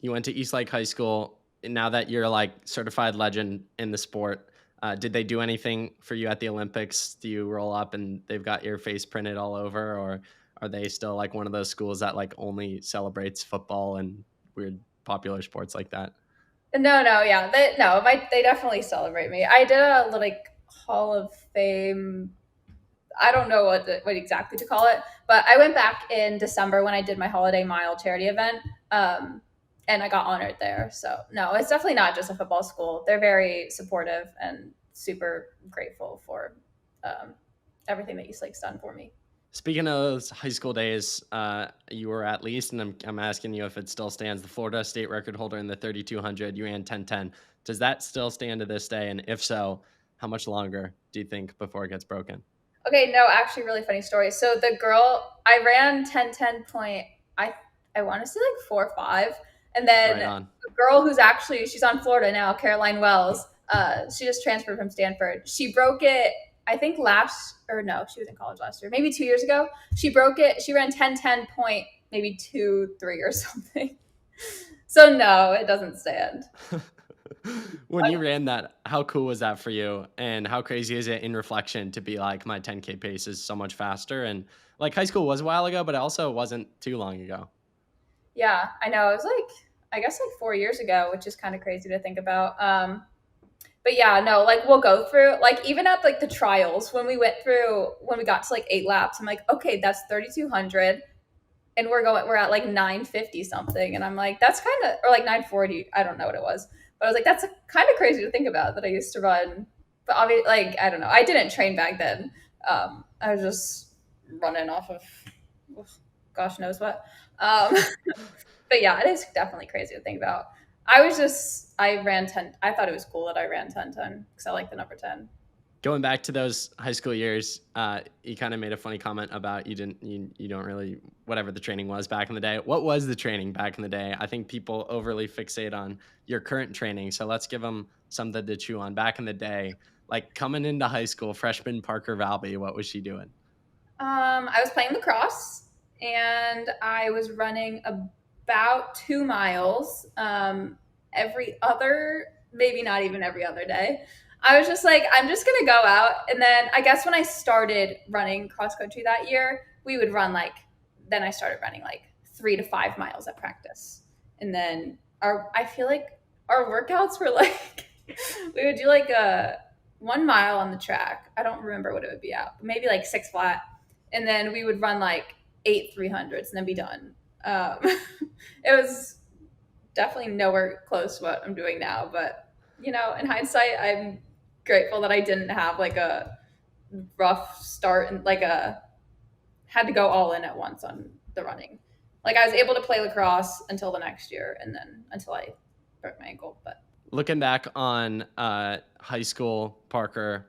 you went to Eastlake High School. And now that you're like certified legend in the sport, did they do anything for you at the Olympics? Do you roll up and they've got your face printed all over, or are they still like one of those schools that like only celebrates football and weird popular sports like that? No, yeah, they definitely celebrate me. I did a like Hall of Fame. I don't know what exactly to call it, but I went back in December when I did my Holiday Mile charity event, and I got honored there. So no, it's definitely not just a football school. They're very supportive and super grateful for um, everything that Eastlake's done for me. Speaking of those high school days, you were at least, and I'm asking you if it still stands, the Florida state record holder in the 3200. You ran 10:10. Does that still stand to this day? And if so, how much longer do you think before it gets broken? Okay, no, actually, really funny story. So the girl I ran 10:10 point. I I want to say like 4.5, and then Right on. the girl who's actually she's on Florida now, Caroline Wells. She just transferred from Stanford. She broke it. I think last or no, she was in college last year, maybe 2 years ago. She broke it. She ran 10:10 point, maybe 2.3 or something. So no, it doesn't stand. When you ran that, how cool was that for you? And how crazy is it in reflection to be like, my 10K pace is so much faster? And like high school was a while ago, but it also wasn't too long ago. Yeah, I know. It was like I guess like 4 years ago, which is kind of crazy to think about. But yeah, no, like we'll go through like even at like the trials when we got to like 8 laps, I'm like, okay, that's 3,200, and we're at like 950 something, and I'm like, that's kind of or like 940, I don't know what it was, but I was like, that's kind of crazy to think about that I used to run, but obviously like I don't know, I didn't train back then. I was just running off of gosh knows what. Um, but yeah, it is definitely crazy to think about. I ran 10. I thought it was cool that I ran 10:10 because I like the number 10. Going back to those high school years, you kind of made a funny comment about you don't really whatever the training was back in the day. What was the training back in the day? I think people overly fixate on your current training, so let's give them something to chew on. Back in the day, like coming into high school, freshman Parker Valby, what was she doing? I was playing lacrosse and I was running about 2 miles every other, maybe not even every other day. I was just like, I'm just gonna go out. And then I guess when I started running cross country that year, we would run like, then I started running like 3 to 5 miles at practice. And then I feel like our workouts were like, we would do like a 1 mile on the track. I don't remember what it would be at, but maybe like six flat, and then we would run like 8 300s and then be done. It was definitely nowhere close to what I'm doing now, but in hindsight, I'm grateful that I didn't have like a rough start and like a had to go all in at once on the running. Like I was able to play lacrosse until the next year, and then until I broke my ankle. But Looking back on high school, Parker,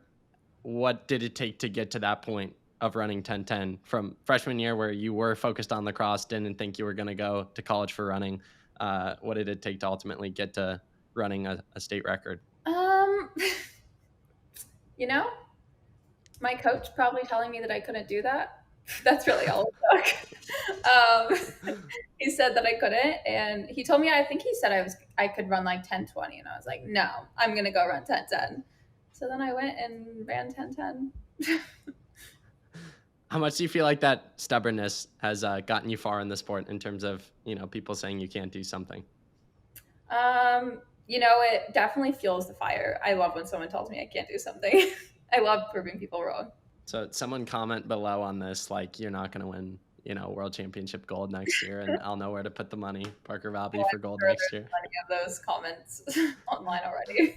what did it take to get to that point of running 10:10 from freshman year where you were focused on lacrosse, didn't think you were going to go to college for running? What did it take to ultimately get to running a state record? um, you know, my coach probably telling me that I couldn't do that. That's really all it took. He said that I couldn't, and he told me I think he said I could run like 10:20, and I was like, no, I'm gonna go run 10:10. So then I went and ran 10:10. How much do you feel like that stubbornness has gotten you far in the sport in terms of people saying you can't do something? It definitely fuels the fire. I love when someone tells me I can't do something. I love proving people wrong. So someone comment below on this, like you're not going to win, world championship gold next year, and I'll know where to put the money. Parker Oh, Valby for I'm gold sure next there's year. plenty of those comments online already.